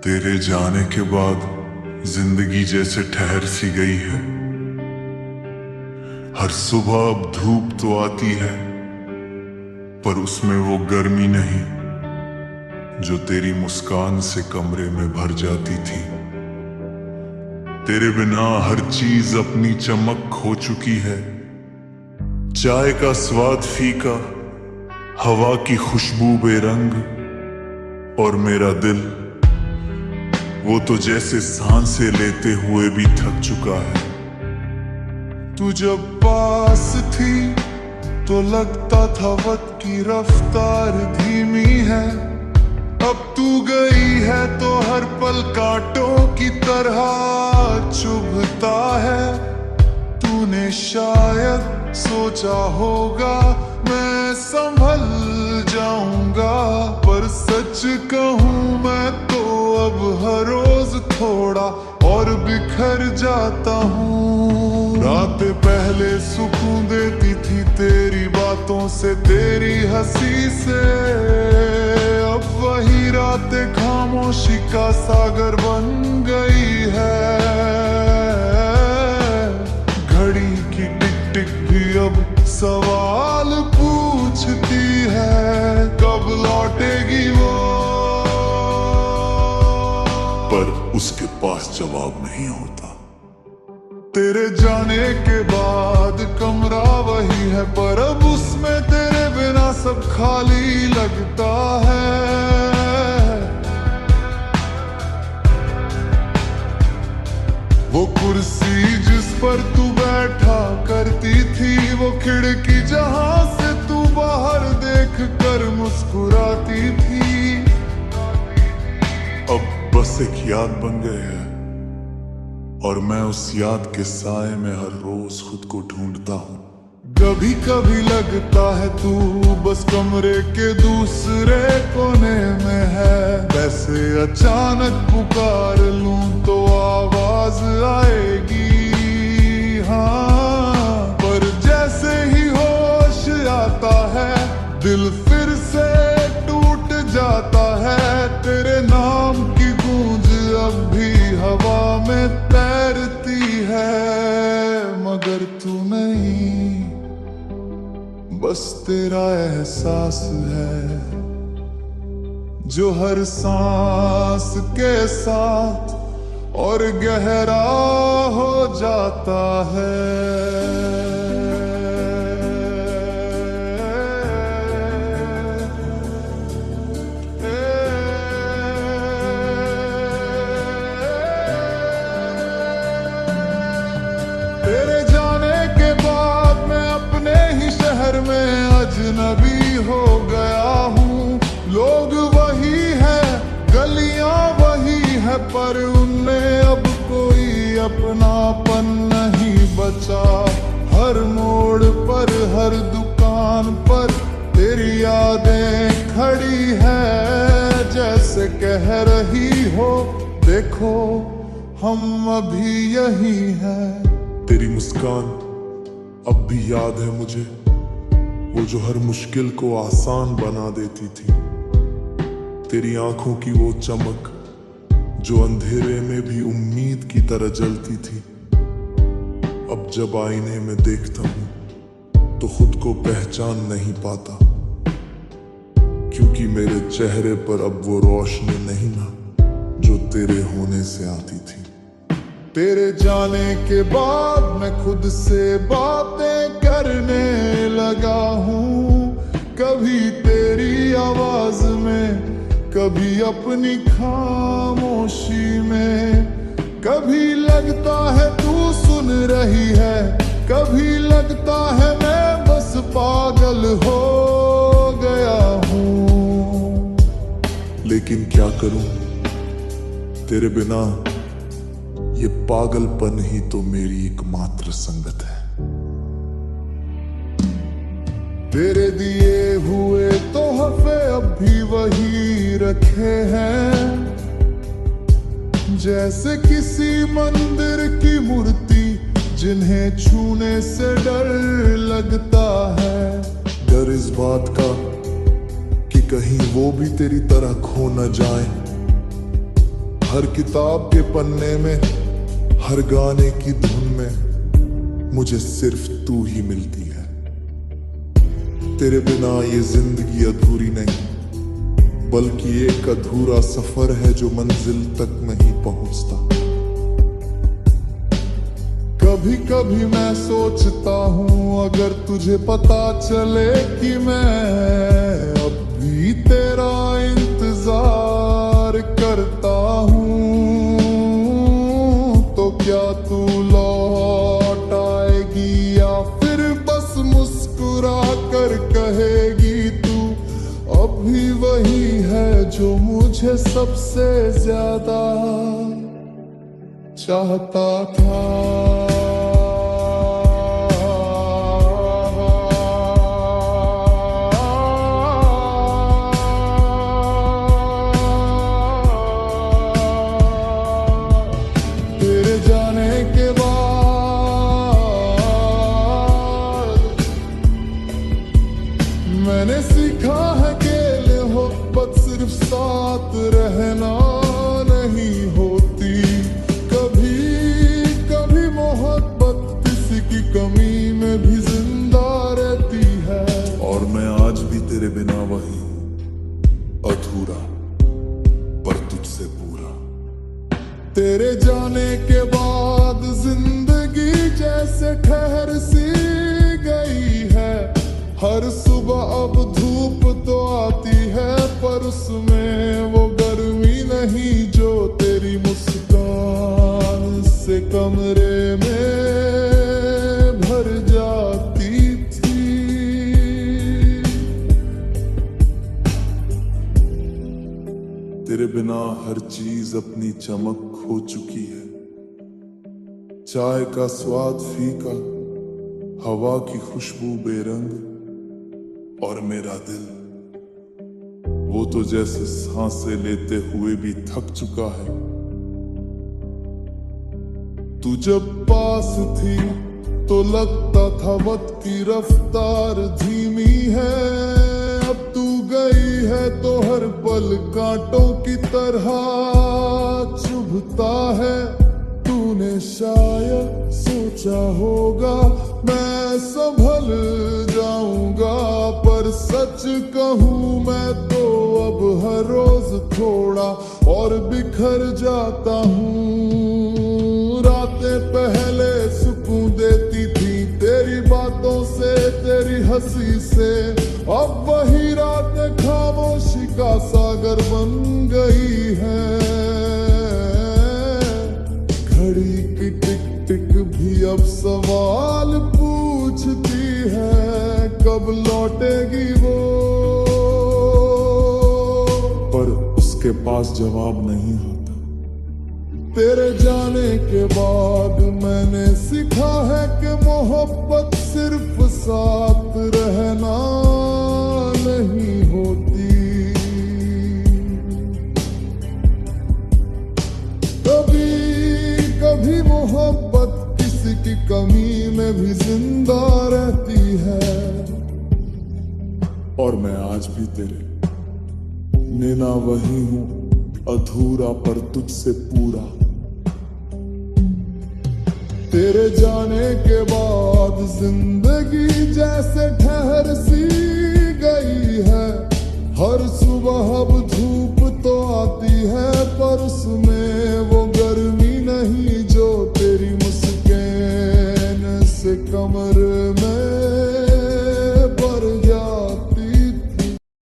तेरे जाने के बाद जिंदगी जैसे ठहर सी गई है। हर सुबह अब धूप तो आती है, पर उसमें वो गर्मी नहीं जो तेरी मुस्कान से कमरे में भर जाती थी। तेरे बिना हर चीज अपनी चमक खो चुकी है। चाय का स्वाद फीका, हवा की खुशबू बेरंग, और मेरा दिल वो तो जैसे सांसें लेते हुए भी थक चुका है। तू जब पास थी तो लगता था वक्त की रफ्तार धीमी है। अब तू गई है तो हर पल कांटों की तरह चुभता है। तूने शायद सोचा होगा मैं संभल जाऊंगा, पर सच कहूं मैं तो अब हर रोज थोड़ा और बिखर जाता हूँ। रातें पहले सुकून देती थी तेरी बातों से, तेरी हंसी से। अब वही रातें खामोशी का सागर बन गई है। घड़ी की टिक टिक भी अब सवाल पूछती है, कब लौटेगी वो। पर उसके पास जवाब नहीं होता। तेरे जाने के बाद कमरा वही है, पर अब उसमें तेरे बिना सब खाली लगता है। वो कुर्सी जिस पर तू बैठा करती थी, वो खिड़की जहां से तू बाहर देख कर मुस्कुराती थी, अब बस एक याद बन गए है। और मैं उस याद के साए में हर रोज खुद को ढूंढता हूँ। कभी कभी लगता है तू बस कमरे के दूसरे कोने में है। वैसे अचानक पुकार लूं तो आवाज आएगी, हाँ। पर जैसे ही होश आता है दिल फिर से टूट जाता है। तेरे नाम की गूंज अब भी हवा में तैरती है, मगर तू नहीं, बस तेरा एहसास है जो हर सांस के साथ और गहरा हो जाता है। तेरे जाने के बाद मैं अपने ही शहर में अजनबी हो गया हूँ। लोग वही है, गलियां वही है, पर उनमें अब कोई अपनापन नहीं बचा। हर मोड़ पर, हर दुकान पर तेरी यादें खड़ी है, जैसे कह रही हो देखो हम अभी यही हैं। तेरी मुस्कान अब भी याद है मुझे, वो जो हर मुश्किल को आसान बना देती थी। तेरी आंखों की वो चमक जो अंधेरे में भी उम्मीद की तरह जलती थी। अब जब आईने में देखता हूँ तो खुद को पहचान नहीं पाता, क्योंकि मेरे चेहरे पर अब वो रोशनी नहीं ना जो तेरे होने से आती थी। तेरे जाने के बाद मैं खुद से बातें करने लगा हूँ, कभी तेरी आवाज में, कभी अपनी खामोशी में। कभी लगता है तू सुन रही है, कभी लगता है मैं बस पागल हो गया हूँ। लेकिन क्या करूं, तेरे बिना ये पागलपन ही तो मेरी एकमात्र संगत है। तेरे दिए हुए तोहफे अब भी वही रखे हैं, जैसे किसी मंदिर की मूर्ति जिन्हें छूने से डर लगता है। डर इस बात का कि कहीं वो भी तेरी तरह खो न जाए, हर किताब के पन्ने में, हर गाने की धुन में मुझे सिर्फ तू ही मिलती है। तेरे बिना ये जिंदगी अधूरी नहीं, बल्कि एक अधूरा सफर है जो मंजिल तक नहीं पहुंचता। कभी कभी मैं सोचता हूँ अगर तुझे पता चले कि मैं अब भी तेरा इंतजार करता हूँ, तो क्या तू लौट आएगी या फिर बस मुस्कुरा कर कहेगी तू अभी वही है जो मुझे सबसे ज्यादा चाहता था। तेरे जाने के बाद मैंने सीखा है कि मोहब्बत सिर्फ साथ रहना नहीं होती। कभी कभी मोहब्बत किसी की कमी में भी जिंदा रहती है। और मैं आज भी तेरे बिना वही हूं, अधूरा पर तुझसे पूरा। तेरे जाने के बाद जिंदगी जैसे ठहर सी गई है। हर सुबह अब धूप तो आती है, पर उसमें वो गर्मी नहीं जो तेरी मुस्कान से कमरे में भर जाती थी। तेरे बिना हर चीज अपनी चमक खो चुकी है। चाय का स्वाद फीका, हवा की खुशबू बेरंग, और मेरा दिल वो तो जैसे सांसें लेते हुए भी थक चुका है। तू जब पास थी तो लगता था वक्त की रफ्तार धीमी है। अब तू गई है तो हर पल कांटों की तरह चुभता है। तूने शायद सोचा होगा मैं संभल जाऊंगा, पर सच कहूं मैं तो अब हर रोज थोड़ा और बिखर जाता हूँ। रातें पहले सुकून देती थी तेरी बातों से, तेरी हंसी से, अब वही रातें खामोशी का सागर बन गई है। घड़ी की टिक टिक भी अब सवाल पूछती है, कब लौटेगी वो, पर उसके पास जवाब नहीं होता। तेरे जाने के बाद मैंने सीखा है कि मोहब्बत सिर्फ साथ रहना नहीं होती। कभी कभी मोहब्बत किसी की कमी में भी जिंदा रहती है। और मैं आज भी तेरे निना वही हूं, अधूरा पर तुझसे पूरा। तेरे जाने के बाद जिंदगी जैसे ठहर सी गई है। हर सुबह अब धूप तो आती है, पर उसमें वो गर्मी नहीं जो तेरी मुस्कान से कमर